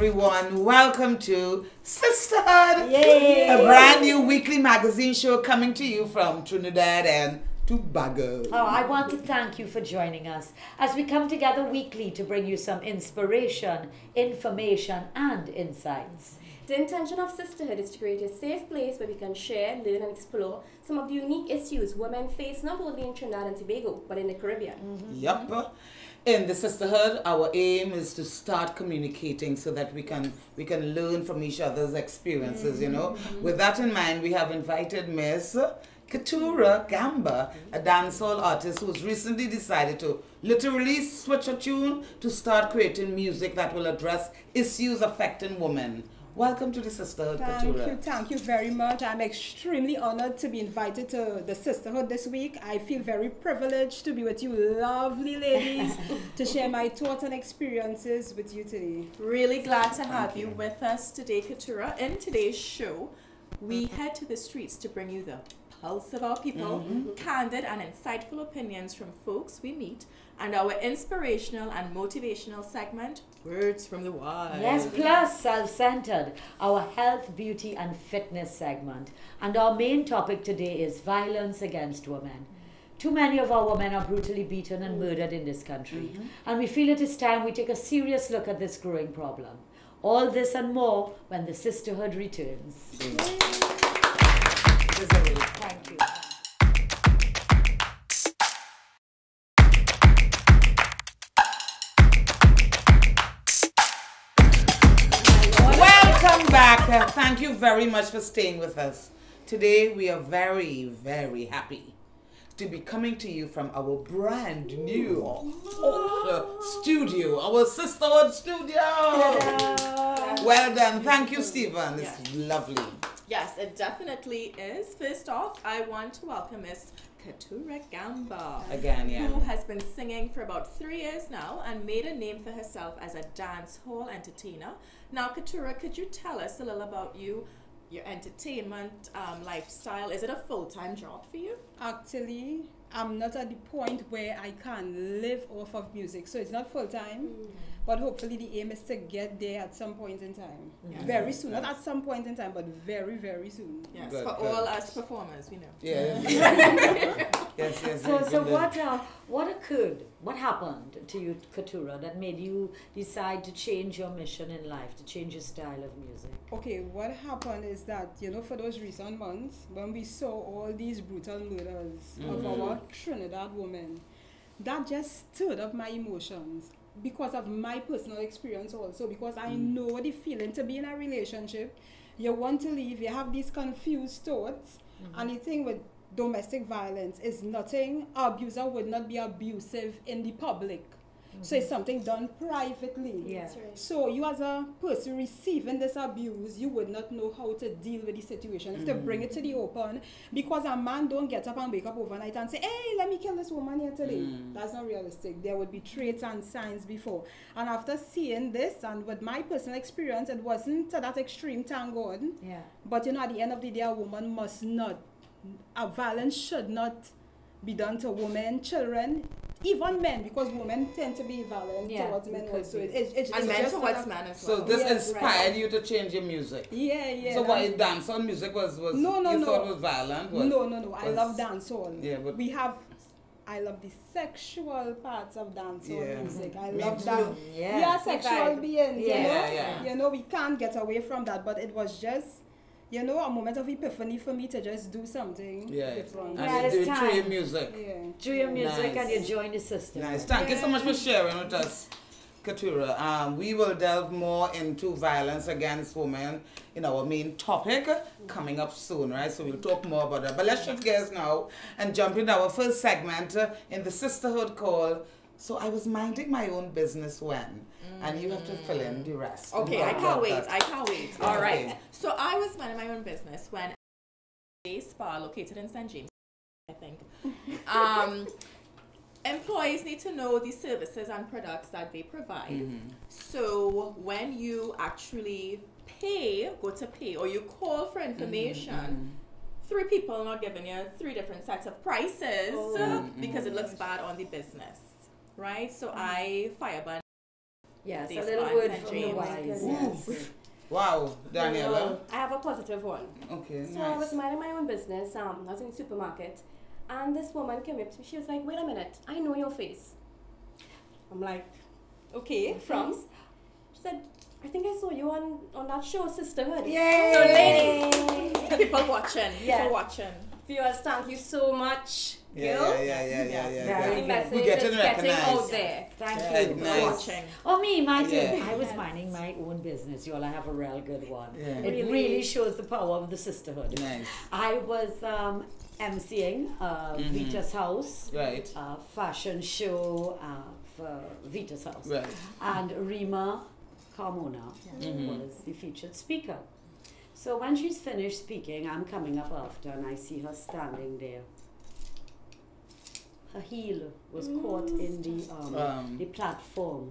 everyone. Welcome to Sisterhood, Yay. a brand new weekly magazine show coming to you from Trinidad and Tobago. Oh, I want to thank you for joining us as we come together weekly to bring you some inspiration, information, and insights. The intention of Sisterhood is to create a safe place where we can share, learn, and explore some of the unique issues women face not only in Trinidad and Tobago, but in the Caribbean. Yep. In the Sisterhood, our aim is to start communicating so that we can learn from each other's experiences, you know. With that in mind, we have invited Miss Keturah Gamba, a dancehall artist who's recently decided to literally switch a tune to start creating music that will address issues affecting women. Welcome to the Sisterhood, Keturah. Thank you very much. I'm extremely honored to be invited to the Sisterhood this week. I feel very privileged to be with you lovely ladies to share my thoughts and experiences with you today. Really glad to have you with us today, Keturah. In today's show, we head to the streets to bring you the pulse of our people, candid and insightful opinions from folks we meet, and our inspirational and motivational segment, Words from the Wise. Yes, plus self-centered, our health, beauty, and fitness segment. And our main topic today is violence against women. Too many of our women are brutally beaten and murdered in this country. And we feel it is time we take a serious look at this growing problem. All this and more when the Sisterhood returns. Thank you. Welcome back. Thank you very much for staying with us. Today we are very, very happy to be coming to you from our brand new studio, our Sisterhood studio. Well done. Thank you, Stephen. It's lovely. Yes, it definitely is. First off, I want to welcome Miss Keturah Gamba. Again, yeah. Who has been singing for about 3 years now and made a name for herself as a dance hall entertainer. Now, Keturah, could you tell us a little about you, your entertainment lifestyle? Is it a full-time job for you? Actually, I'm not at the point where I can live off of music, so it's not full-time. But hopefully the aim is to get there at some point in time. Yes. Very soon. Not at some point in time, but very, very soon. Yes, Good, for good. all us performers, we know. Yes. yes. So what occurred? What happened to you, Keturah, that made you decide to change your mission in life, to change your style of music? Okay, what happened is that, you know, for those recent months, when we saw all these brutal murders of our Trinidad women, that just stirred up my emotions because of my personal experience also, because I know the feeling to be in a relationship. You want to leave, you have these confused thoughts, and the thing with domestic violence is nothing. Abuser would not be abusive in the public. So it's something done privately. Yeah. That's right. So you as a person receiving this abuse, you would not know how to deal with the situation. If to bring it to the open, because a man don't get up and wake up overnight and say, hey, let me kill this woman here today. That's not realistic. There would be traits and signs before. And after seeing this, and with my personal experience, it wasn't to that extreme, thank God. Yeah. But you know, at the end of the day, a woman must not, violence should not be done to women, children, even men, because women tend to be violent towards men also. It's And men just towards that- men as well. So this Yes, inspired you to change your music. Yeah. So why dancehall music was No. you thought was violent? No. I love dancehall. Yeah, but I love the sexual parts of dancehall Yeah. music. I Me love too. that. Yeah. We are sexual beings, Yeah. you know. Yeah. You know, we can't get away from that. But it was just, you know, a moment of epiphany for me to just do something different. Yeah, And it's you do it through your time. music. Yeah. Do your music Nice. and you join the system. Nice. Thank you so much for sharing with us, Keturah. We will delve more into violence against women in our main topic coming up soon, right? So we'll talk more about that. But let's shift gears now and jump into our first segment in the Sisterhood called So I Was Minding My Own Business When. And you have to fill in the rest. Okay, I can't wait. All Okay. right. So I was minding my own business when a spa located in St. James, I think. Employees need to know the services and products that they provide. So when you actually go to pay, or you call for information, 3 people are not giving you 3 different sets of prices because it looks bad on the business, right? So I fireband Yes, These a little bonds word and from the dreams. wise. Yes. Yes. Wow, Daniela. I have a positive one. Okay, So I was nice. minding my own business. I was in the supermarket, and this woman came up to me. She was like, "Wait a minute, I know your face." I'm like, "Okay, from?" She said, "I think I saw you on that show, Sisterhood." Yay! So, ladies, People watching. Yeah. People watching. viewers, thank you so much. Yeah, girls. Very The good. message We're getting is getting recognized. out there. Thank Yeah, you. nice. Watching. Oh, me, imagine. Yeah. I was minding my own business, y'all. I have a real good one. Yeah. It Really? really shows the power of the sisterhood. Nice. I was emceeing Vita's House, Right. fashion show for Vita's House. Right. And Rima Carmona was the featured speaker. So when she's finished speaking, I'm coming up after and I see her standing there. Her heel was caught in the platform,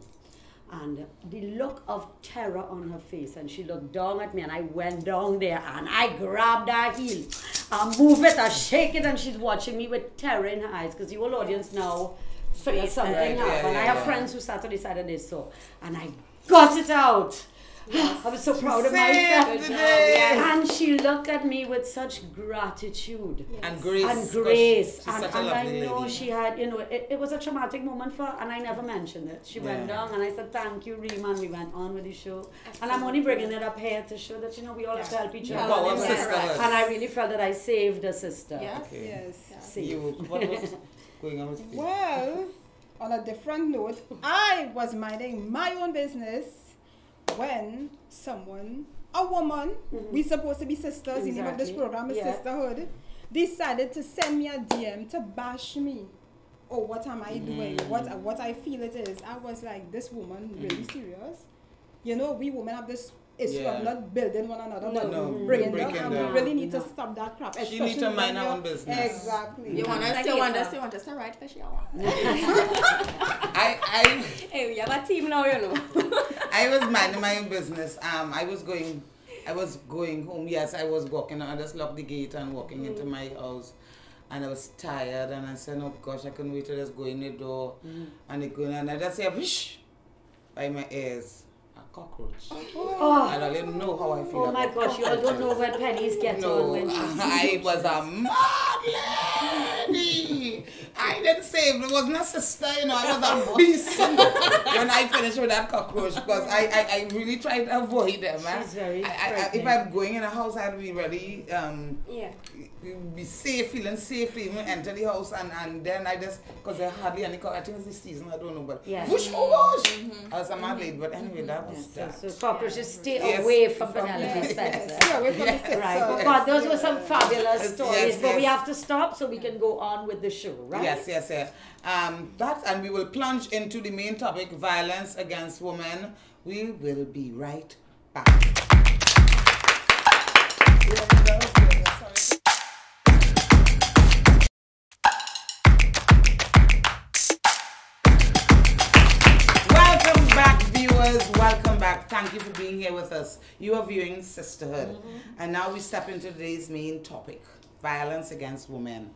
and the look of terror on her face, and she looked down at me, and I went down there and I grabbed her heel, I move it, I shake it, and she's watching me with terror in her eyes, because the whole audience now figure something Right, yeah, happened. yeah, I have yeah. friends who sat on the side and they saw, and I got it out. I was so proud of myself. Saved the day. And she looked at me with such gratitude And grace. and 'cause grace. She's And such a I lovely know lady. she had, it was a traumatic moment for her, and I never mentioned it. She went Yeah. down, and I said, "Thank you, Rima," and we went on with the show. And I'm only bringing it up here to show that, we all have to help each Yeah. other. Wow, And sisterhood. I really felt that I saved a sister. Yes. Okay. Yes. Saved. You, what was going on with you? Well, on a different note, I was minding my own business when someone, a woman, we supposed to be sisters, the name of this Exactly. program is Yeah. Sisterhood, decided to send me a DM to bash me. Oh, what am I doing? What I feel it is. I was like, this woman really serious? You know, we women have this issue Yeah. of not building one another, but No, breaking breaking down. And down. we really need No. to stop that crap. She especially need to mind when her you're- own business. Exactly. You want us Like to it, want us to write for shower. I Hey, we have a team now, you know. I was minding my own business. I was going home. Yes, I was walking. I just locked the gate and walking into my house. And I was tired, and I said, "Oh gosh, I couldn't wait to just go in the door." And it going, and I just said, "Whoosh!" by my ears, a cockroach. Oh, I don't even know how I feel. oh my about gosh, you all don't know when pennies get No, on when she's I was a mad lady. I didn't save. It wasn't a sister, I was a beast when I finished with that cockroach, because I really tried to avoid them. She's very if frightening. I'm going in a house, I'd be ready, Yeah. be safe, feeling safe to even enter the house, and then I just, because there hardly any I think it's the season, I don't know, but Yeah. whoosh, oh gosh, I was a mad lady, but anyway, that was that. So cockroaches stay Yes. away from From- Penelope yes. Spencer. Stay away from the sisters. Right, but those were some fabulous Yes, stories, but we yes. have to stop so we can go on with the show, right? Yes. That, and we will plunge into the main topic, violence against women. We will be right back. Welcome back, viewers. Welcome back. Thank you for being here with us. You are viewing Sisterhood. And now we step into today's main topic, violence against women.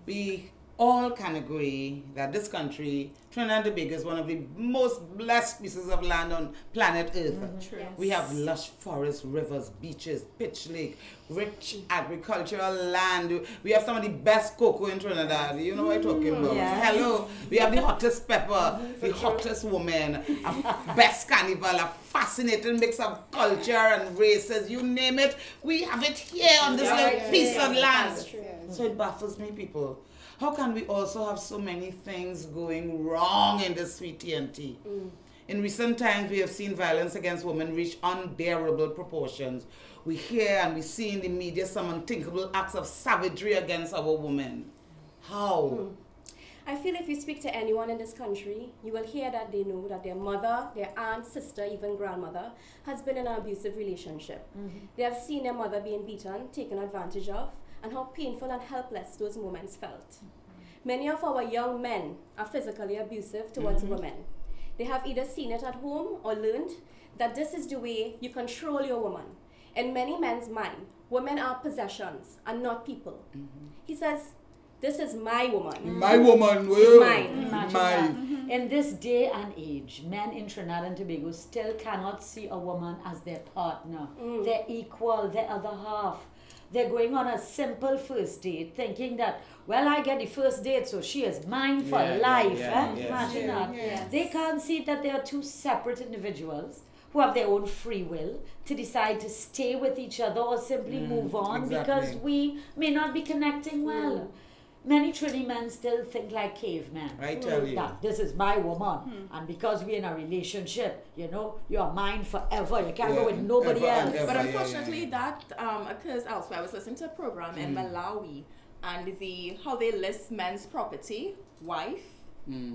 We all can agree that this country, Trinidad and Tobago, is one of the most blessed pieces of land on planet Earth. True. We have lush forests, rivers, beaches, pitch lake, rich agricultural land. We have some of the best cocoa in Trinidad. You know what I'm talking about? Yeah. Hello. We have the hottest pepper, the hottest woman, a best carnival, a fascinating mix of culture and races. You name it, we have it here on this little piece of land. So it baffles me, people. How can we also have so many things going wrong in this sweet TNT? In recent times, we have seen violence against women reach unbearable proportions. We hear and we see in the media some unthinkable acts of savagery against our women. How? I feel if you speak to anyone in this country, you will hear that they know that their mother, their aunt, sister, even grandmother has been in an abusive relationship. They have seen their mother being beaten, taken advantage of, and how painful and helpless those moments felt. Many of our young men are physically abusive towards women. They have either seen it at home or learned that this is the way you control your woman. In many men's mind, women are possessions and not people. He says, This is my woman. My woman, It's mine. Imagine that. In this day and age, men in Trinidad and Tobago still cannot see a woman as their partner, their equal, their other half. They're going on a simple first date thinking that, well, I get the first date, so she is mine for life. Imagine that. Yes. They can't see that they are two separate individuals who have their own free will to decide to stay with each other or simply move on because we may not be connecting well. Many Trini men still think like cavemen. I tell you. That this is my woman, and because we're in a relationship, you know, you're mine forever. You can't go with nobody ever and else. ever. But Yeah, unfortunately, that occurs elsewhere. I was listening to a program in Malawi, and how they list men's property, wife,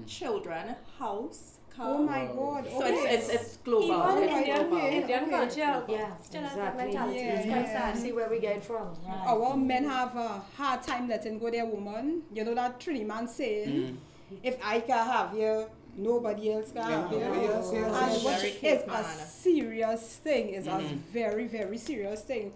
children, house, car. Oh my God. So okay. it's global. Even It's Indian, global. Indian culture. Yeah, Still has that exactly. mentality. It's Yeah, quite yeah. sad. See where we get from. Right. Our men have a hard time letting go their woman. You know that Trini man saying, if I can have you, nobody else can have you. Yes. And which Very is caveman. a serious thing. It's a very, very serious thing.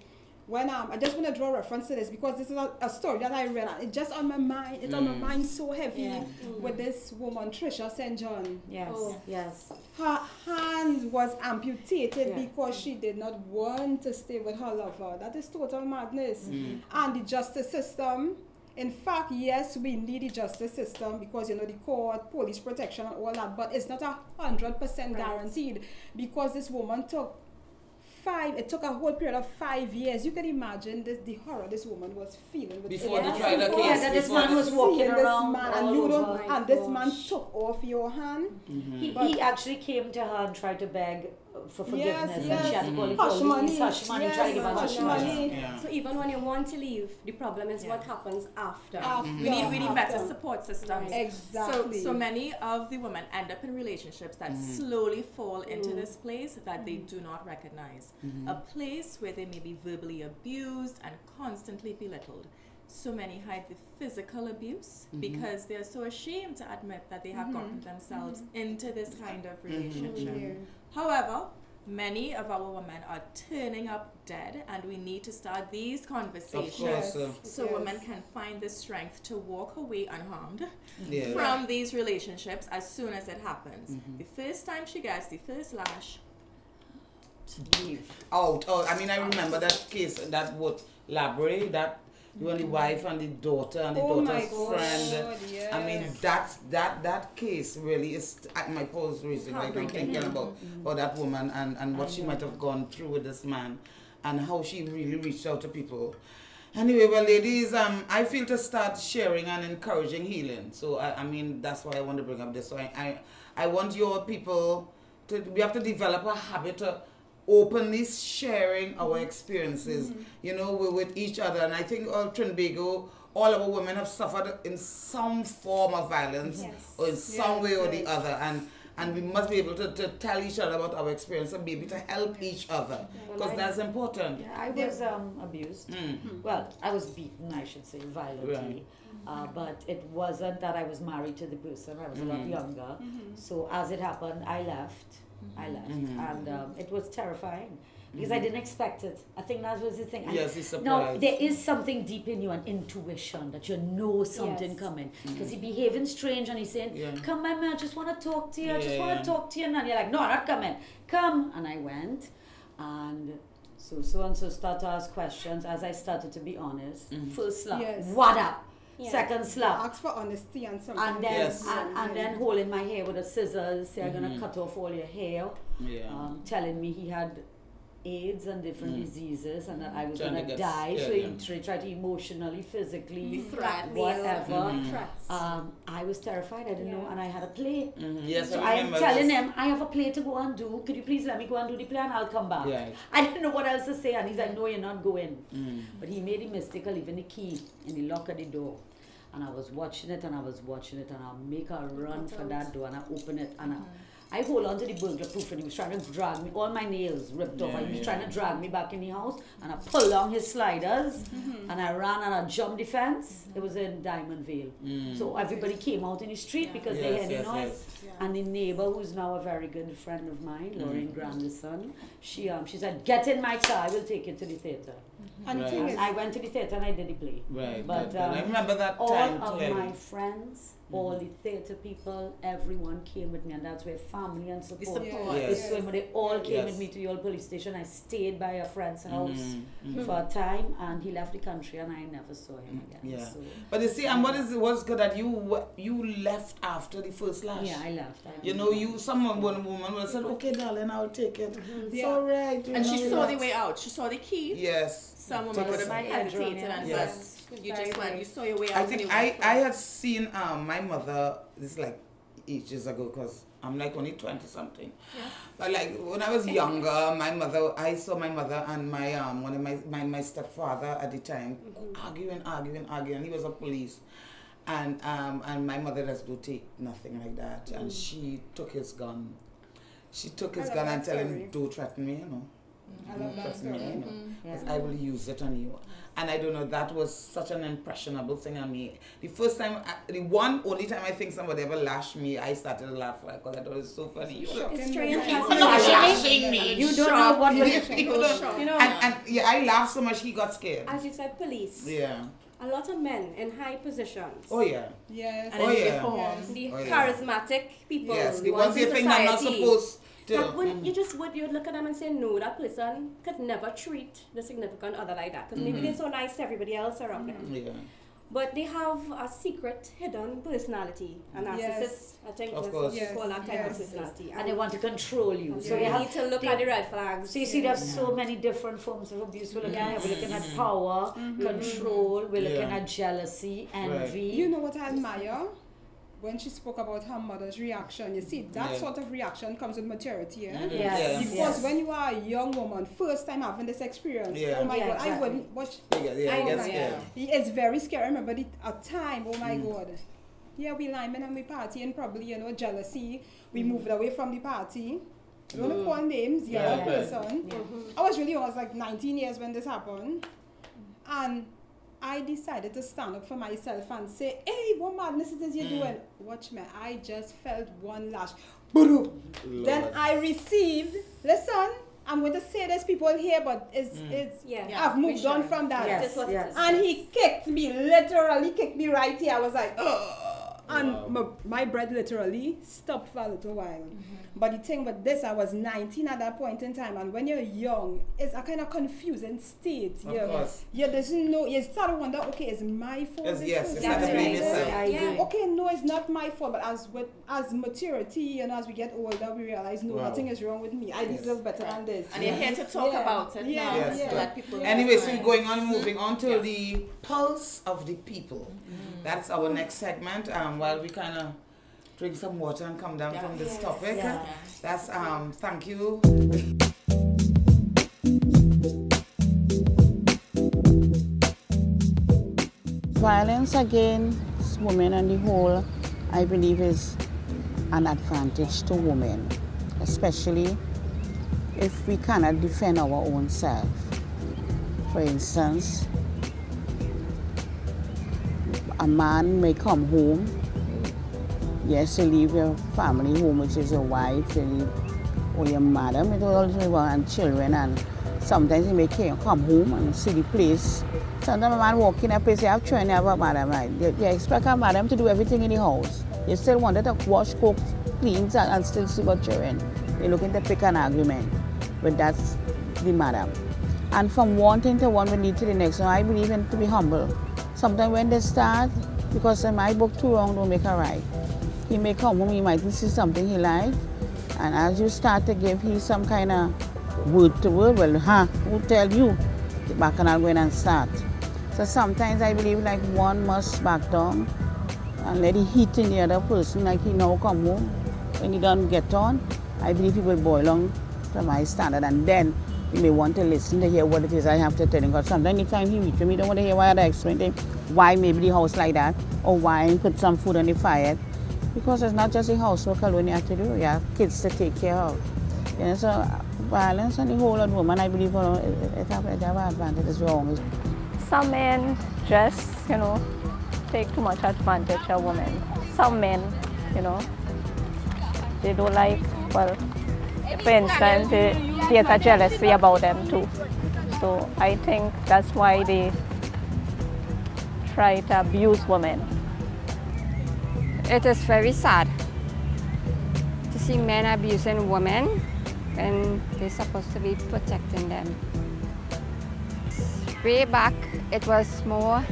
When I just want to draw reference to this because this is a story that I read. And it's just on my mind. It's on my mind so heavy with this woman, Trisha St. John. Yes, Oh. yes. Her hand was amputated Yeah. because she did not want to stay with her lover. That is total madness. And the justice system, in fact, yes, we need the justice system because, you know, the court, police protection and all that, but it's not 100% guaranteed because this woman took it took a whole period of 5 years. You can imagine the horror this woman was feeling with Before Yeah. they tried the Yeah, case. that this before man was this- walking seeing this around man, all and you don't, over. and this man Gosh. took off your hand. He actually came to her and tried to beg for forgiveness, and yes. she had to call the Hush police, money. hush money, Yes, try to give her hush hush money. money. Yeah. So even when you want to leave, the problem is what happens after. We need better support systems. Exactly. So many of the women end up in relationships that slowly fall into this place that they do not recognize. A place where they may be verbally abused and constantly belittled. So many hide the physical abuse because they're so ashamed to admit that they have gotten themselves into this kind of relationship. However, many of our women are turning up dead, and we need to start these Of conversations course. so women can find the strength to walk away unharmed Yeah. from these relationships as soon as it happens. The first time she gets the first lash, Leave. Out. Oh, I mean, I remember that case, that what, Labray, that you and the wife and the daughter and the Oh my daughter's God, friend. yes. I mean, that case really is at my pulse recently. Like, I'm thinking about that woman and what she might have gone through with this man and how she really reached out to people. Anyway, well, ladies, I feel to start sharing and encouraging healing. So, I mean, that's why I want to bring up this. So, I want your people we have to develop a habit of openly sharing our experiences, you know, with each other. And I think all Trinbago, all our women have suffered in some form of violence or in some way or the other. And we must be able to tell each other about our experience and be able to help each other because that's important. Yeah, I was abused. Well, I was beaten, I should say, violently. But it wasn't that I was married to the person. I was a lot younger. So as it happened, I left. And it was terrifying because I didn't expect it. I think that was the thing. Yes, he's Now, surprised. there is something deep in you, an intuition that you know something Yes. coming. Because he behaving strange and he's saying, come my man, I just want to talk to you. I just want to talk to you. And you're like, no, I'm not coming. Come. And I went. And so started to ask questions. As I started to be honest, first slap, Yes. what up? Yeah. Second slap. Ask for honesty and something. And then, Yes. and then holding my hair with a scissors, say I'm gonna cut off all your hair, Yeah. telling me he had AIDS and different diseases and that I was Trying to gonna get die. scared, So yeah. he tried to emotionally, physically, Threat, whatever. threats. I was terrified. I didn't know, and I had a play. Yes, So I I am remember telling this. him, I have a play to go and do. Could you please let me go and do the play and I'll come back? Yeah. I didn't know what else to say, and he's like, no, you're not going. But he made the mistake of leaving the key in the lock of the door. And I was watching it, and I'll make a run for that door, and I open it, and I hold on to the burglar proof, and he was trying to drag me, all my nails ripped off, and he was trying to drag me back in the house, and I pulled down his sliders, and I ran and I jumped the fence. It was in Diamond Vale. So everybody came out in the street because they heard the noise. And the neighbor, who's now a very good friend of mine, Lauren Grandison, she said, get in my car, I will take you to the theater. And the Right. thing is, I went to the theatre and I did the play. Right. But I remember that all time of clearly. my friends, all the theatre people, everyone came with me, and that's where family and The support. support. Yes. is when they all came Yes. with me to the old police station. I stayed by a friend's house Mhm. for a time, and he left the country, and I never saw him again. Yeah. So, But you see, and what's good that you left after the first lash. yeah, I left. You know, one woman will say, okay, darling, I'll take it. It's Yeah. all right. And she saw the relax." way out. She saw the key. Yes. Some women Take would it. have hesitated and Yes. but you just went, you saw your way out. I and think you I went for I it. had seen my mother, this is like ages ago, because I'm like only 20 something. Yeah. But like when I was younger, I saw my mother and my one of my stepfather at the time arguing. He was a police, and my mother just do take nothing like that, and she took his gun. She took his I love gun that and tell him, story. "Don't threaten me, you know. I love that Threaten me, story. you know, Yeah. 'cause I will use it on you." And I don't know, that was such an impressionable thing on me. The first time, only time I think somebody ever lashed me, I started to laugh because I thought it was so funny. You know, It's strange. lashing me. You don't know what You People don't- shocked. You know, and yeah, I laughed so much he got scared. as you said, police. Yeah. A lot of men in high positions. Oh yeah. yes. And Oh, in yeah. uniforms. The Oh, yeah. charismatic people. Yes. The ones ones in you think I'm not society. supposed to. That would you'd look at them and say, no, that person could never treat the significant other like that. Because maybe they're so nice to everybody else around them. Yeah. But they have a secret, hidden personality. A narcissist, Yes. I think Of that's course. what you call that type Yes. of personality. and they want to control you. So you they have need to look at the red flags. So you see, there's so many different forms of abuse. We're looking at power, control. We're looking Yeah. at jealousy, envy. You know what I admire? When she spoke about her mother's reaction, you see, that Yeah. sort of reaction comes with maturity, eh? Mhm. Yes. Yeah. Because Yes. when you are a young woman, first time having this experience, Yeah. oh my Yeah, God, exactly. I wouldn't watch. You get scared. It's very scary. I remember a time, oh my God. Yeah, we linemen and we party and probably, jealousy. We moved away from the party. I don't want to call names, the Yeah, other right. person. Yeah. I was really young, I was like 19 years when this happened. And I decided to stand up for myself and say, hey, what madness it is you're doing? Watch me, I just felt one lash. Boom. Then Lord. I received, listen, I'm going to say there's people here, but it's Yeah. I've moved we on should. from that. Yes, Just what it yes. is. And he kicked me, literally kicked me right here. I was like, ugh. And Wow. my breath literally stopped for a little while. But the thing with this, I was 19 at that point in time. And when you're young, it's a kind of confusing state. Of course. You doesn't know. You start to wonder, okay, is my fault? Yes, this yes, person you start to did blame this? yourself. I Yeah. agree. Okay, no, it's not my fault. But as maturity, as we get older, we realize, no, Wow. nothing is wrong with me. I Yes. deserve better than this. And you're here to talk Yeah. about it Yeah. now. Yes, To yeah. let people know. Anyway, so Right. going on, moving on to Yeah. the pulse of the people. That's our next segment. While we kind of drink some water and come down Yeah. from this Yes. topic. Yeah. That's thank you. Violence against women on the whole, I believe, is an advantage to women, especially if we cannot defend our own self. For instance, a man may come home, yes, you leave your family home, which is your wife, you leave, or your mother, and children, and sometimes you may come home and see the place. Sometimes a man walk in a place, you have children, you have a madam, right? You expect a madam to do everything in the house. You still want her to wash, cook, clean, and still see about children. You're looking to pick an argument, but that's the madam. And from one thing to one, we lead to the next. So I believe in to be humble. Sometimes when they start, because in my book, too wrong don't make a right. He may come home, he might see something he likes, and as you start to give him some kind of word to word, well, who tell you? The bacchanal go in and start. So sometimes I believe like one must back down and let it hit in the other person, like he now come home. When he don't get on, I believe he will boil on to my standard, and then he may want to listen to hear what it is I have to tell him. Because sometimes the time he reach me, don't want to hear why I explain to him why maybe the house like that, or why I put some food on the fire. Because it's not just the housework alone you have to do, you have kids to take care of. So violence on the whole of woman, I believe it have advantage, it's wrong. Some men just, take too much advantage of women. Some men, they don't like, well, for instance, there's a jealousy about them too. So I think that's why they try to abuse women. It is very sad to see men abusing women when they're supposed to be protecting them. Way back, it was more,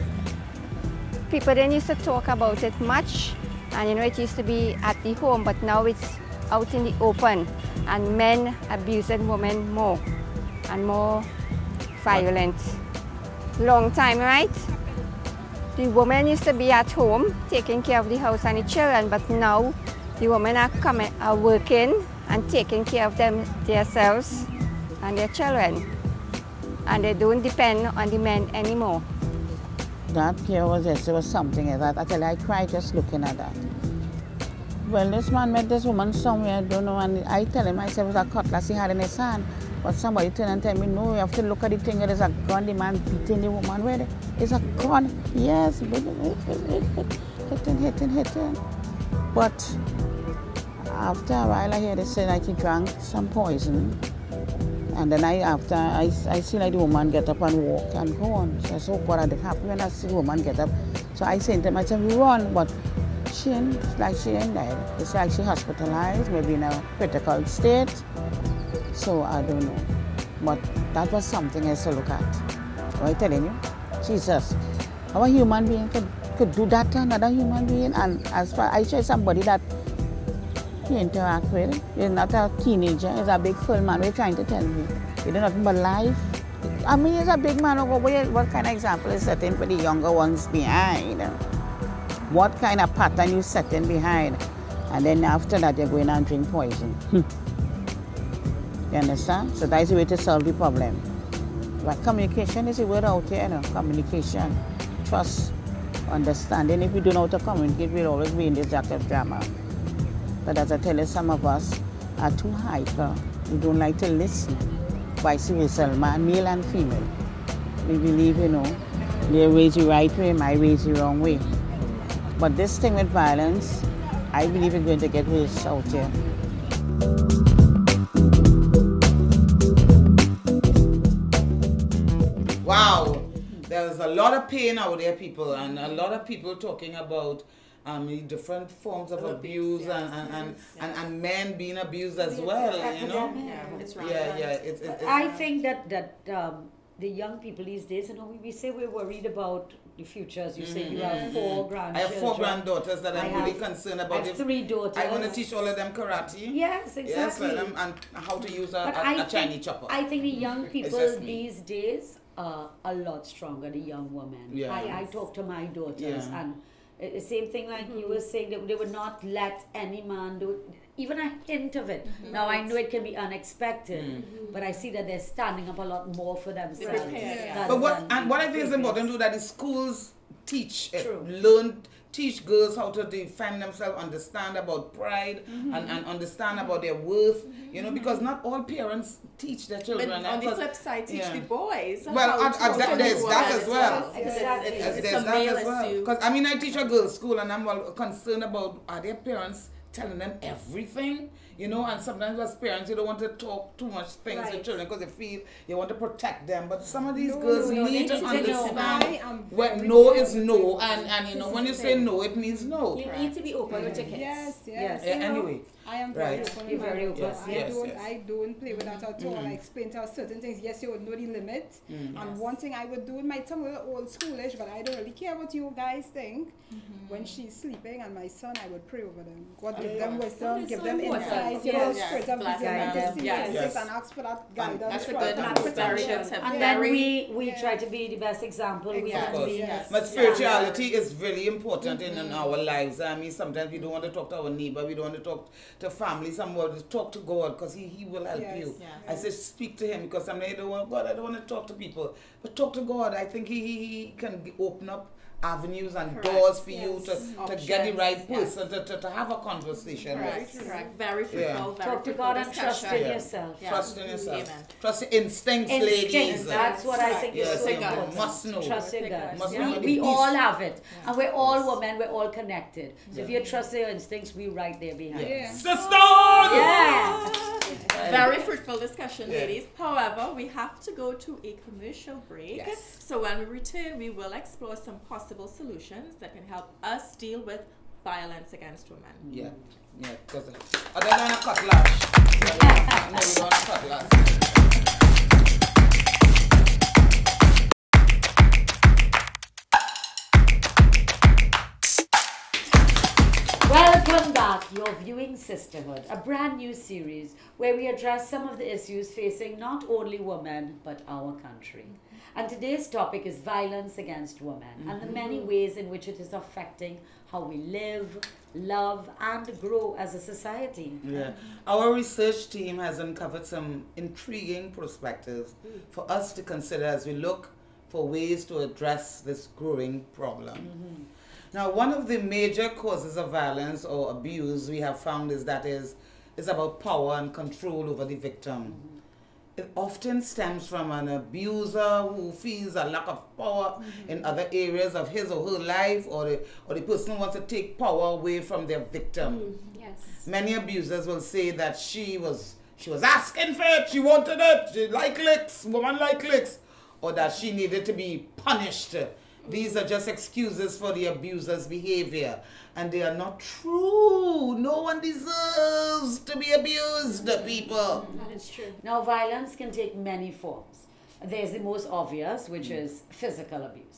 people didn't used to talk about it much, and it used to be at the home, but now it's out in the open, and men abusing women more and more violent. Long time, right? The women used to be at home taking care of the house and the children, but now the women are working and taking care of themselves and their children, and they don't depend on the men anymore. That here was something else. I tell you, I cried just looking at that. Well, this man met this woman somewhere, I don't know, and I tell him, I said, it was a cutlass he had in his hand. But somebody turned and tell me, no, you have to look at the thing, there's a gun, the man beating the woman. Where is a gun? Yes, hitting. But after a while, I hear they say like he drank some poison. And then I see like the woman get up and walk and go on. So I said, oh God, I happy when I see the woman get up. So I said to myself, we run, but she ain't dead. It's like she hospitalized, maybe in a critical state. So I don't know. But that was something else to look at. I'm telling you, Jesus, how a human being could do that to another human being. And as far I show somebody that you interact with, you're not a teenager, he's a big full man. What are you trying to tell me? You do nothing but life. I mean, he's a big man. What kind of example is setting for the younger ones behind? What kind of pattern you setting behind? And then after that, you're going and drink poison. You understand? So that's the way to solve the problem. But communication is the word out here, communication, trust, understanding. If we don't know how to communicate, we'll always be in this jack of drama. But as I tell you, some of us are too hyper. We don't like to listen. Vice versa, male and female. We believe, they raise the right way, I raise the wrong way. But this thing with violence, I believe it's going to get worse out here. Wow, there's a lot of pain out there, people, and a lot of people talking about different forms of abuse and men being abused as well, It's right. It's I think that the young people these days, we say we're worried about the future. As you say, you have 4 grandchildren. I have 4 granddaughters that I'm really concerned about. I have 3 daughters. I want to teach all of them karate. Yes, exactly. Yes, and how to use a Chinese chopper. I think the young people these days are a lot stronger, the young women. Yeah. I talk to my daughters and the same thing like you were saying, that they would not let any man do even a hint of it. Now I know it can be unexpected, but I see that they're standing up a lot more for themselves. But what I think is important to do that is schools teach teach girls how to define themselves, understand about pride, and understand about their worth, because not all parents teach their children. But on the flip side, teach the boys. Well, there's that as well. Exactly. There's that as well. Because, I teach a girls' school, and I'm concerned about, are their parents telling them everything? And sometimes as parents, you don't want to talk too much things to children because they feel you want to protect them. But some of these girls need to understand when no is no, and when you say no, it means no. You need to be open with your kids. Yes. Anyway. I am very open with very open. I don't play with that at all. I explain to her certain things. Yes, you would know the limit. And one thing I would do, it might sound a little old schoolish, but I don't really care what you guys think. When she's sleeping and my son, I would pray over them. God give them wisdom, give them insight, spirit of discernment to see things and ask for that guidance. That's a good protection. And then we try to be the best example. Exactly. But spirituality is really important in our lives. Sometimes we don't want to talk to our neighbor, we don't want to talk to family, somebody talk to God because he will help you. I say speak to him because sometimes I don't want to talk to people, but talk to God. I think he can open up avenues and Correct. doors for you Yes. to get the Options. right Yes. person to have a conversation Correct, with. correct. Very fruitful, Yeah. very Talk to fruitful God and trust discussion. in Yeah. yourself. Yeah. Trust in yourself. Amen. Trust your instincts, Instincts, ladies. that's what I think is Yes, so you important. must know. Trust your Trust your gut. gut. Must Yeah? know We the all peace. have it. And we're all Yes. women, we're all connected. So if you trust your instincts, we right there behind. Yeah. Sisterhood! Yeah. Very fruitful discussion, Yeah. ladies. However, we have to go to a commercial break. Yes. So when we return, we will explore some possible solutions that can help us deal with violence against women. Yeah, yeah. Because other than a cutlass. No, we don't want a cutlass. Welcome back. You're viewing Sisterhood, a brand new series where we address some of the issues facing not only women but our country. And today's topic is violence against women and the many ways in which it is affecting how we live, love, and grow as a society. Yeah. Our research team has uncovered some intriguing perspectives for us to consider as we look for ways to address this growing problem. Now, one of the major causes of violence or abuse we have found is about power and control over the victim. It often stems from an abuser who feels a lack of power in other areas of his or her life, or the person wants to take power away from their victim. Yes. Many abusers will say that she was asking for it, she wanted it, she like licks, woman like licks, or that she needed to be punished. These are just excuses for the abuser's behavior, and they are not true. No one deserves to be abused, people. That is true. Now, violence can take many forms. There's the most obvious, which is physical abuse.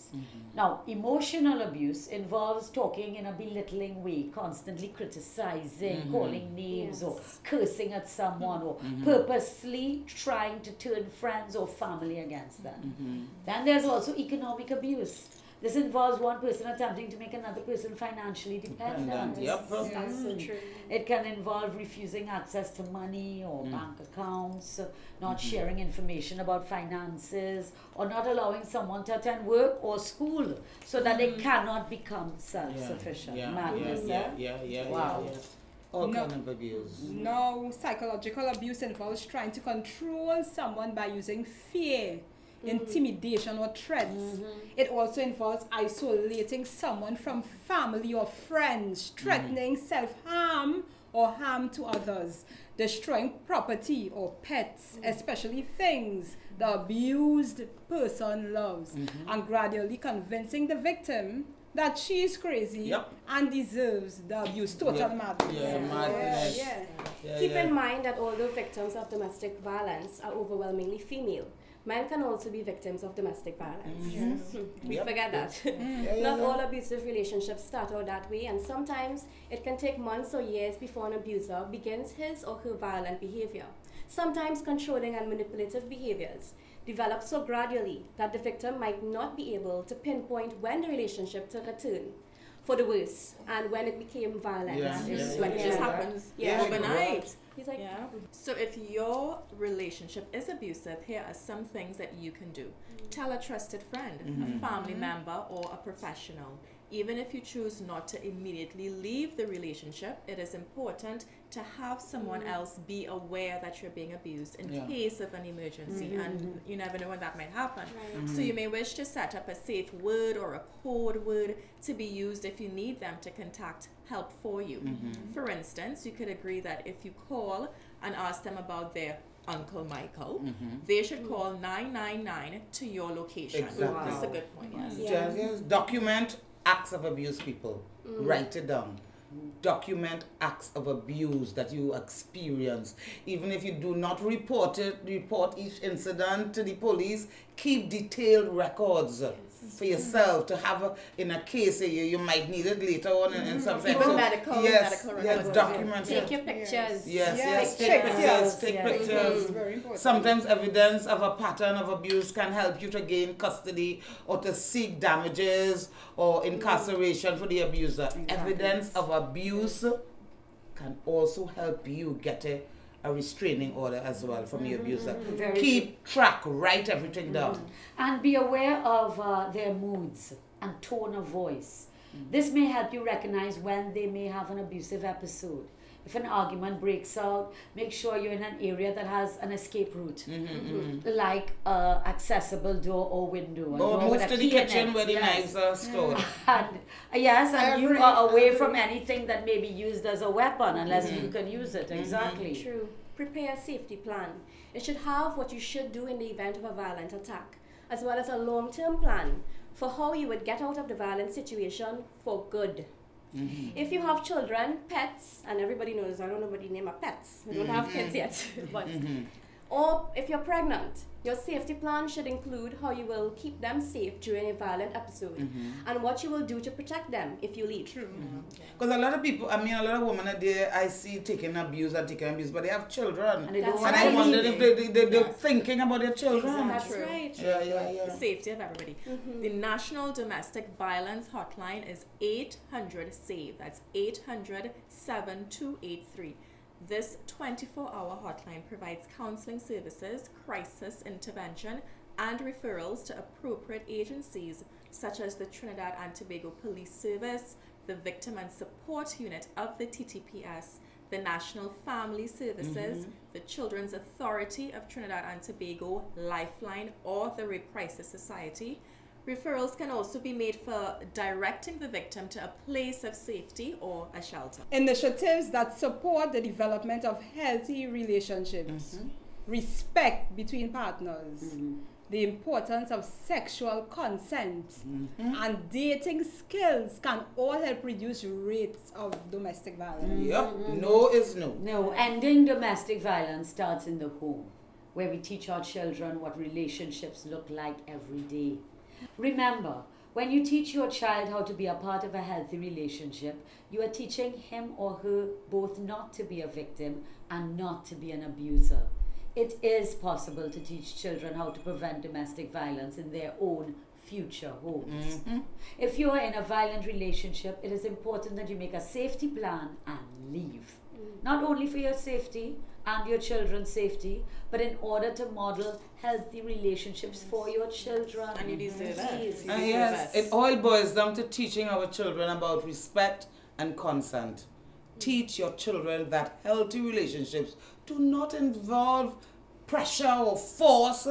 Now, emotional abuse involves talking in a belittling way, constantly criticizing, calling names, or cursing at someone, or purposely trying to turn friends or family against them. Then there's also economic abuse. This involves one person attempting to make another person financially dependent. Yep. That's so true. It can involve refusing access to money or bank accounts, not sharing information about finances, or not allowing someone to attend work or school so that they cannot become self-sufficient. Madness, Yeah. Wow. All No. kind of abuse. No, psychological abuse involves trying to control someone by using fear, intimidation, or threats. It also involves isolating someone from family or friends, threatening self-harm or harm to others, destroying property or pets, especially things the abused person loves, and gradually convincing the victim that she is crazy and deserves the abuse. Total madness. Yeah, madness. Yeah. Keep in mind that although victims of domestic violence are overwhelmingly female, men can also be victims of domestic violence. We forget that. Not all abusive relationships start out that way, and sometimes it can take months or years before an abuser begins his or her violent behavior. Sometimes controlling and manipulative behaviors develop so gradually that the victim might not be able to pinpoint when the relationship took a turn for the worse and when it became violent. When it just happens overnight. He's like, So if your relationship is abusive, here are some things that you can do. Tell a trusted friend, a family member, or a professional. Even if you choose not to immediately leave the relationship, it is important to have someone else be aware that you're being abused in case of an emergency, and you never know when that might happen. So you may wish to set up a safe word or a code word to be used if you need them to contact help for you. For instance, you could agree that if you call and ask them about their Uncle Michael, they should call 999 to your location. Exactly. That's a good point, yes. Just document acts of abuse, people. Write it down. Document acts of abuse that you experience. Even if you do not report each incident to the police, keep detailed records for yourself to have in a case you might need it later on in some sense. Even So, medical yes, records. document take it. your pictures. Yes, Take take pictures. pictures, take Yes. pictures. Very important. Sometimes evidence of a pattern of abuse can help you to gain custody or to seek damages or incarceration for the abuser. Evidence of abuse can also help you get a restraining order as well from the abuser. Very Keep track, write everything down. And be aware of their moods and tone of voice. This may help you recognize when they may have an abusive episode. If an argument breaks out, make sure you're in an area that has an escape route, like accessible door or window. Or move to the kitchen where the knives are stored. And you are away from anything that may be used as a weapon, unless you can use it. Exactly. True. Prepare a safety plan. It should have what you should do in the event of a violent attack, as well as a long-term plan for how you would get out of the violent situation for good. If you have children, pets, and everybody knows, I don't know what the name of pets. We don't have kids yet. But, or if you're pregnant, your safety plan should include how you will keep them safe during a violent episode and what you will do to protect them if you leave. True. Because a lot of people, a lot of women are there, I see taking abuse, but they have children. And I wonder if they're thinking about their children. That's right. Yeah. The safety of everybody. The National Domestic Violence Hotline is 800-SAVE. That's 800-7283. This 24-hour hotline provides counseling services, crisis intervention, and referrals to appropriate agencies such as the Trinidad and Tobago Police Service, the Victim and Support Unit of the TTPS, the National Family Services, the Children's Authority of Trinidad and Tobago, Lifeline, or the Rape Crisis Society. Referrals can also be made for directing the victim to a place of safety or a shelter. Initiatives that support the development of healthy relationships, respect between partners, the importance of sexual consent, and dating skills can all help reduce rates of domestic violence. No is no. No, ending domestic violence starts in the home, where we teach our children what relationships look like every day. Remember, when you teach your child how to be a part of a healthy relationship, you are teaching him or her both not to be a victim and not to be an abuser. It is possible to teach children how to prevent domestic violence in their own future homes. If you are in a violent relationship, it is important that you make a safety plan and leave. Not only for your safety and your children's safety, but in order to model healthy relationships for your children. And you deserve it. Yes, it all boils down to teaching our children about respect and consent. Teach your children that healthy relationships do not involve pressure or force,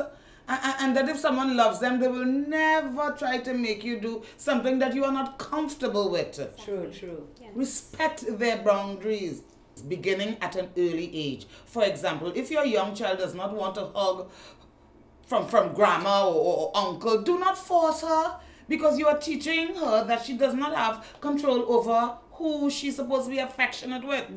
and that if someone loves them, they will never try to make you do something that you are not comfortable with. True. Yes. Respect their boundaries, beginning at an early age. For example, if your young child does not want a hug from grandma or uncle, do not force her, because you are teaching her that she does not have control over who she's supposed to be affectionate with.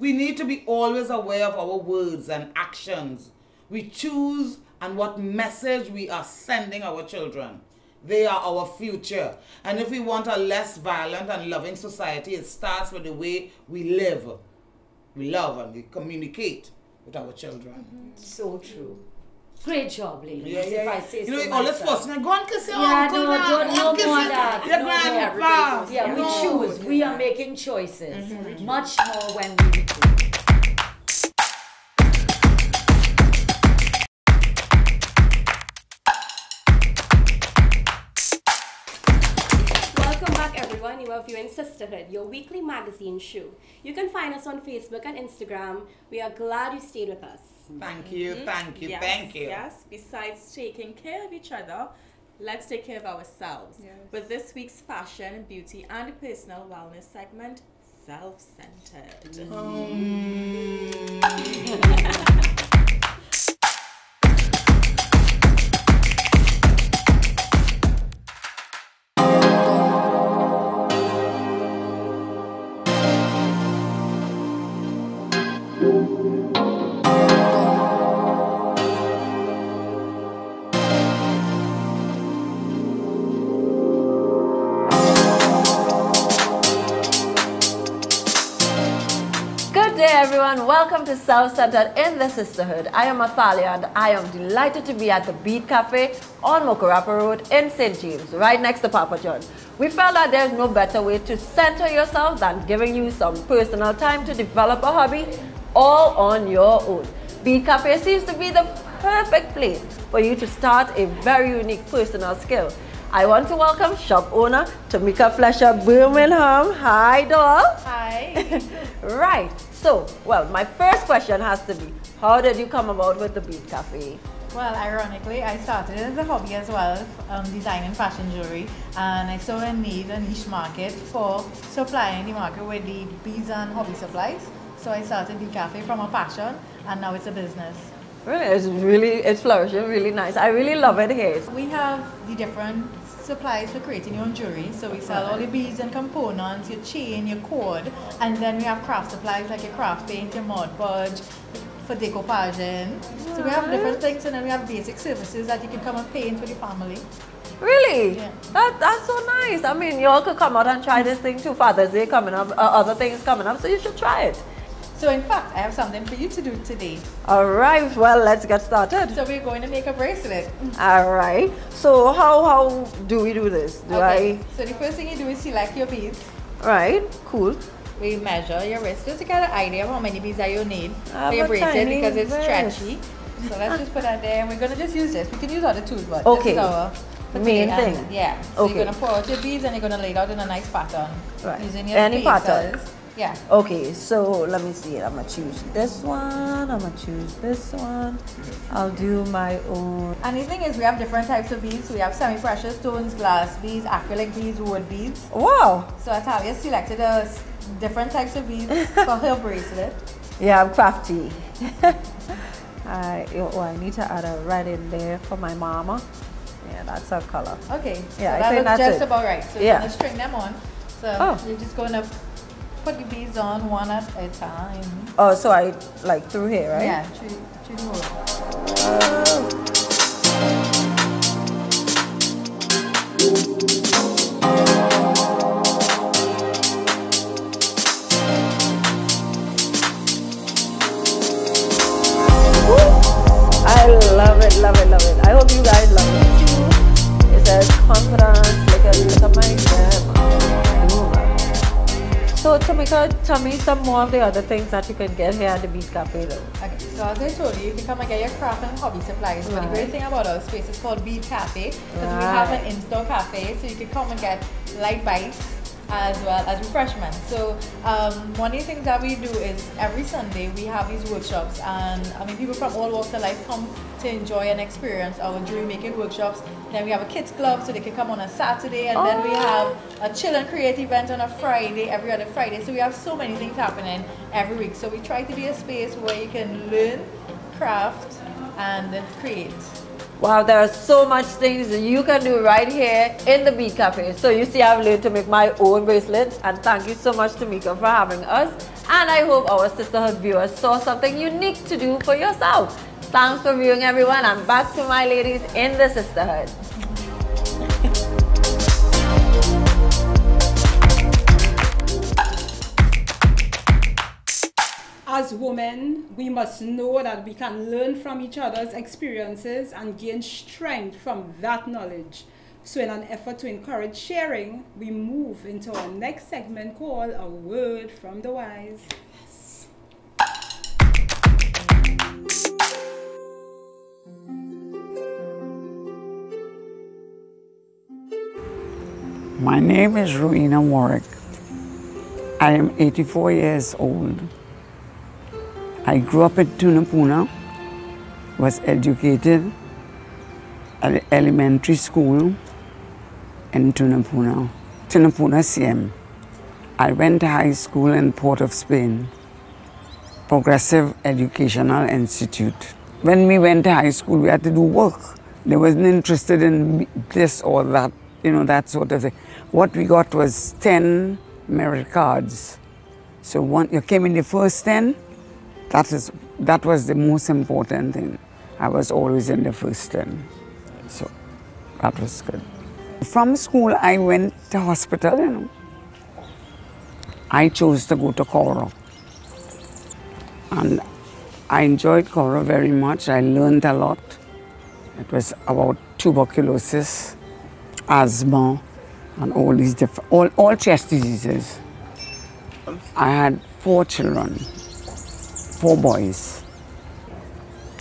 We need to be always aware of our words and actions. We choose and what message we are sending our children. They are our future. And if we want a less violent and loving society, it starts with the way we live. We love and we communicate with our children. So true. Great job, ladies. If I say you know, so all this myself. forcing, go and kiss your Yeah, uncle no, now. don't Go no and kiss more your that. your No, grandpa. Yeah, we No. choose. We are making choices. Much more when we recruit. Welcome back, everyone. You are viewing Sisterhood, your weekly magazine show. You can find us on Facebook and Instagram. We are glad you stayed with us. Thank you. Yes, Thank you. Yes, besides taking care of each other, let's take care of ourselves. Yes. With this week's fashion, beauty, and personal wellness segment, Self-Centered. Good day, everyone. Welcome to Self-Centered in the Sisterhood. I am Athalia, and I am delighted to be at the Beat Cafe on Mokarapa Road in St. James, right next to Papa John's. We felt that there's no better way to center yourself than giving you some personal time to develop a hobby all on your own. Beat Cafe seems to be the perfect place for you to start a very unique personal skill. I want to welcome shop owner Tamika Fletcher Birmingham. Hi, doll. Hi. Right. So, well, my first question has to be, how did you come about with the Beat Cafe? Well, ironically, I started it as a hobby as well, designing fashion jewelry, and I saw a need, a niche market for supplying the market with the beads and hobby supplies. So I started Beat Cafe from a passion, and now it's a business. Really, it's flourishing, really nice. I really love it here. We have the different supplies for creating your own jewelry. So we sell all the beads and components, your chain, your cord, and then we have craft supplies like your craft paint, your Mod Podge, for decoupaging. So we have different things, and then we have basic services that you can come and paint with your family. Really? Yeah. That's so nice. I mean, you all could come out and try this thing too. Father's Day coming up, other things coming up, so you should try it. So in fact, I have something for you to do today. All right, well, let's get started. So we're going to make a bracelet. All right. So how do we do this? So the first thing you do is select your beads. Right, cool. We measure your wrist just to get an idea of how many beads that you need I for your have a bracelet tiny because it's wrist. stretchy. So let's just put that there, and we're going to just use this. We can use other tools, but Okay. this is our Main and- thing. Yeah. So Okay. you're going to pour out your beads and you're going to lay it out in a nice pattern. Right. Using your Any spacers. pattern? Yeah. Okay, so let me see. I'm gonna choose this one. I'm gonna choose this one. I'll do my own. And the thing is, we have different types of beads. So we have semi-precious stones, glass beads, acrylic beads, wood beads. Wow. So Atalia selected different types of beads for her bracelet. Yeah, I'm crafty. I need to add a red in there for my mama. Yeah, that's her color. Okay. Yeah, I so that think looks that's just it. about right. So Yeah. you're going to string them on. So Oh. you're just going to put the beads on one at a time. Oh, so I like through here, right? Yeah, through the hole. I love it, love it, love it. I hope you guys love it too. It says confidence, look at my step. So Tamika, tell me some more of the other things that you can get here at the Beat Cafe though. Okay, so as I told you, you can come and get your craft and hobby supplies. But the Right. great thing about our space is called Beat Cafe, because we have an in-store cafe, so you can come and get light bites as well as refreshments. So one of the things that we do is every Sunday we have these workshops, and I mean people from all walks of life come to enjoy and experience our jewelry making workshops. Then we have a kids club, so they can come on a Saturday, and then we have a chill and create event on a Friday, every other Friday. So we have so many things happening every week. So we try to be a space where you can learn, craft, and create. Wow, there are so much things that you can do right here in the Beat Cafe. So you see, I've learned to make my own bracelet, and thank you so much, Tamika, for having us. And I hope our Sisterhood viewers saw something unique to do for yourself. Thanks for viewing, everyone, and back to my ladies in the Sisterhood. As women, we must know that we can learn from each other's experiences and gain strength from that knowledge. So in an effort to encourage sharing, we move into our next segment called A Word from the Wise. My name is Rowena Warwick. I am 84 years old. I grew up in Tunapuna, was educated at the elementary school in Tunapuna, CM. I went to high school in Port of Spain, Progressive Educational Institute. When we went to high school, we had to do work. They wasn't interested in this or that, you know, that sort of thing. What we got was 10 merit cards. So you came in the first 10, that was the most important thing. I was always in the first 10. So that was good. From school, I went to hospital, you know. I chose to go to Keturah. And I enjoyed Keturah very much. I learned a lot. It was about tuberculosis, asthma, and all these different, all chest diseases. I had 4 children, 4 boys.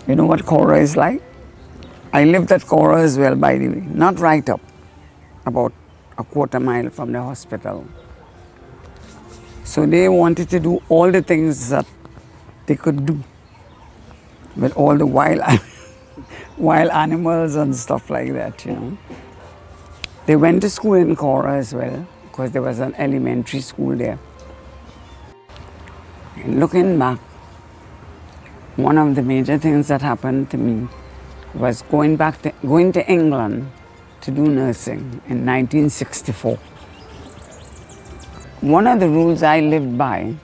You know what Keturah is like? I lived at Keturah as well, by the way. Not right up, about a quarter mile from the hospital. So they wanted to do all the things that they could do with all the wild animals and stuff like that, you know. They went to school in Keturah as well, because there was an elementary school there. And looking back, one of the major things that happened to me was going to England to do nursing in 1964. One of the rules I lived by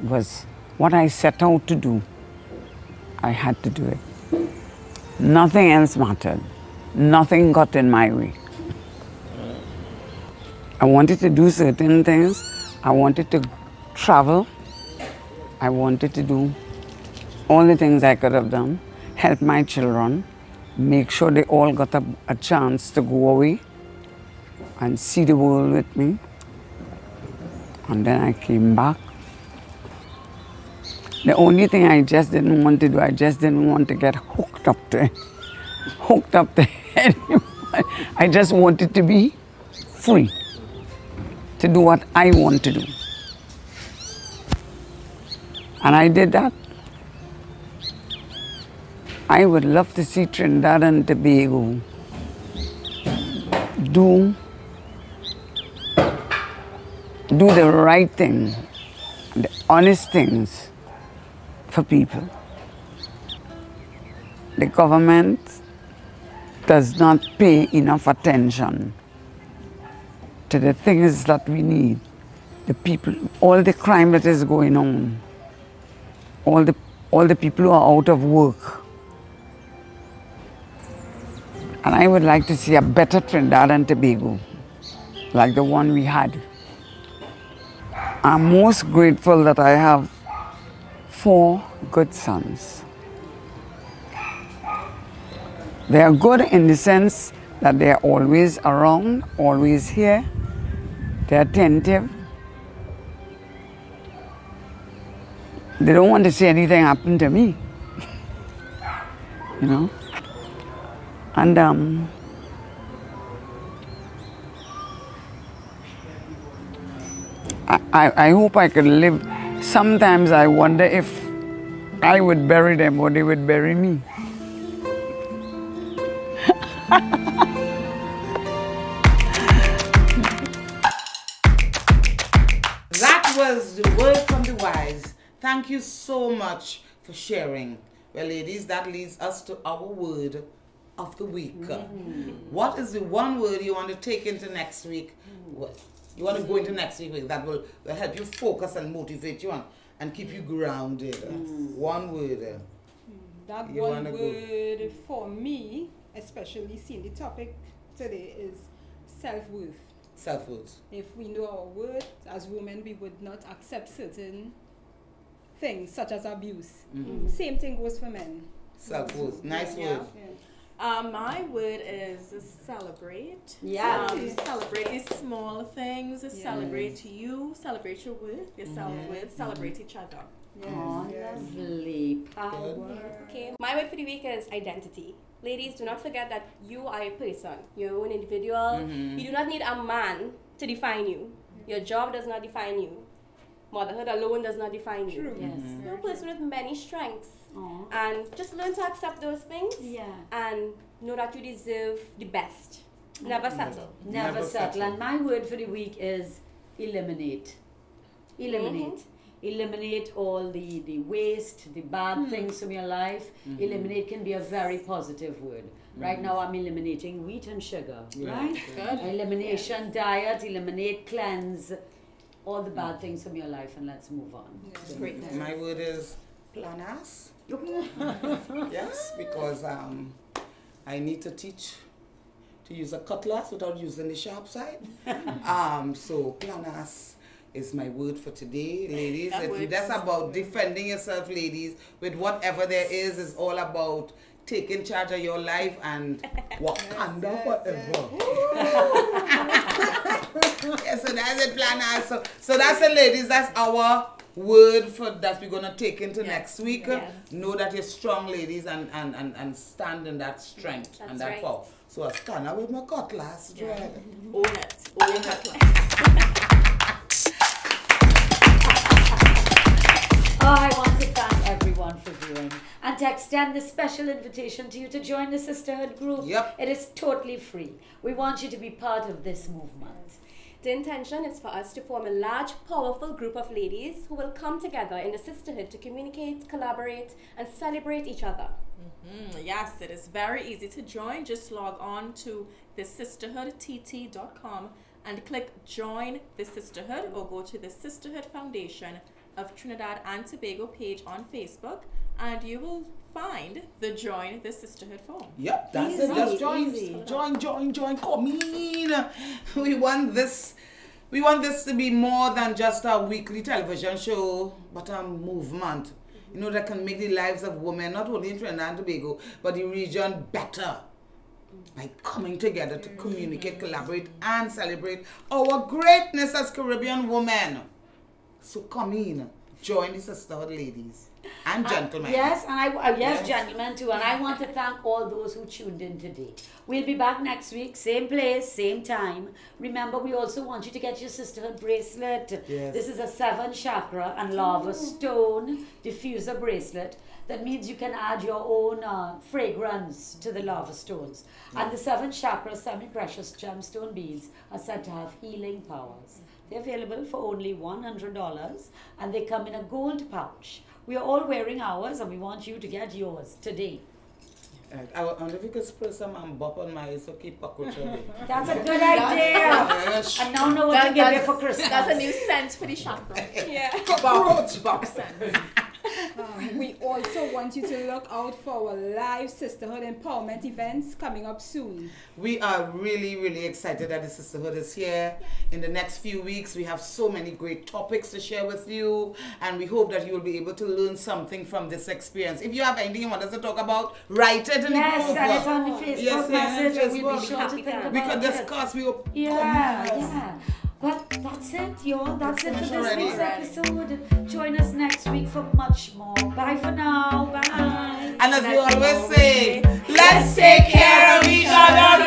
was what I set out to do, I had to do it. Nothing else mattered. Nothing got in my way. I wanted to do certain things. I wanted to travel. I wanted to do all the things I could have done, help my children, make sure they all got a chance to go away and see the world with me. And then I came back. The only thing I just didn't want to do, I just didn't want to get hooked up to anyone. I just wanted to be free to do what I want to do. And I did that. I would love to see Trinidad and Tobago do the right thing, the honest things for people. The government does not pay enough attention to the things that we need. The people, all the crime that is going on, all the people who are out of work. And I would like to see a better Trinidad and Tobago, like the one we had. I'm most grateful that I have 4 good sons. They are good in the sense that they are always around, always here. They're attentive. They don't want to see anything happen to me, you know. And I hope I could live. Sometimes I wonder if I would bury them or they would bury me. That was the word from the wise. Thank you so much for sharing. Well, ladies, that leads us to our word of the week. What is the one word you want to take into next week? What you want to go into next week that will help you focus and motivate you and keep you grounded? One word. That one word for me, especially seeing the topic today, is self-worth. Self-worth. If we know our worth as women, we would not accept certain things such as abuse. Same thing goes for men. Self-worth. Nice word. My word is celebrate. Yeah. Celebrate these small things. Celebrate you. Celebrate your worth, your self-worth. Celebrate each other. Oh, lovely. Power. Okay, my word for the week is identity. Ladies, do not forget that you are a person. You're your own individual. You do not need a man to define you. Your job does not define you. Motherhood alone does not define you. True. Yes. You're a person with many strengths. And just learn to accept those things. And know that you deserve the best. Never settle. Never settle. And my word for the week is eliminate. Eliminate. Eliminate all the waste, the bad things from your life. Eliminate can be a very positive word. Right now I'm eliminating wheat and sugar. Right? Good. Elimination, diet, eliminate, cleanse all the bad things from your life, and let's move on. Great. My word is planas. Yes, because I need to teach to use a cutlass without using the sharp side. So planas is my word for today, ladies. That's about defending yourself, ladies, with whatever there is. It's all about taking charge of your life and Wakanda forever. Yeah, so that's it, planas. So that's it, ladies. That's our word for that we're gonna take into next week. Know that you're strong, ladies, and stand in that strength and that power. So I stand out with my cutlass, dread. Own it. Own it. I want to thank everyone for viewing and to extend this special invitation to you to join the Sisterhood group. Yep. It is totally free. We want you to be part of this movement. The intention is for us to form a large, powerful group of ladies who will come together in the sisterhood to communicate, collaborate, and celebrate each other. Yes, it is very easy to join. Just log on to thesisterhoodtt.com and click Join the Sisterhood, or go to the Sisterhood Foundation of Trinidad and Tobago page on Facebook, and you will find the Join the Sisterhood form. Yep, that's it. Just join. Come in. We want this to be more than just a weekly television show, but a movement. You know, that can make the lives of women, not only in Trinidad and Tobago, but the region better. By coming together to communicate, collaborate, and celebrate our greatness as Caribbean women. So come in, join the Sisterhood, ladies and gentlemen. Yes, and yes, gentlemen too. And I want to thank all those who tuned in today. We'll be back next week, same place, same time. Remember, we also want you to get your Sisterhood bracelet. Yes. This is a 7 chakra and lava stone diffuser bracelet. That means you can add your own fragrance to the lava stones. And the 7 chakra semi-precious gemstone beads are said to have healing powers. They're available for only $100 and they come in a gold pouch. We are all wearing ours and we want you to get yours today. I wonder if you could spray some bop on my eyes to keep cockroach away. That's a good idea. I now know what to give you for Christmas. That's a new scent for the chakra. Yeah. Cockroach bop scent. We also want you to look out for our live Sisterhood Empowerment events coming up soon. We are really, really excited that the Sisterhood is here. In the next few weeks, we have so many great topics to share with you, and we hope that you will be able to learn something from this experience. If you have anything you want us to talk about, write it in the group. Yes, send it on the Facebook message and we'll be sure to think about it. We could discuss, we will Yeah. But that's it, y'all. That's it for this week's episode. Join us next week for much more. Bye for now. Bye. And as we always say, let's take care of each other.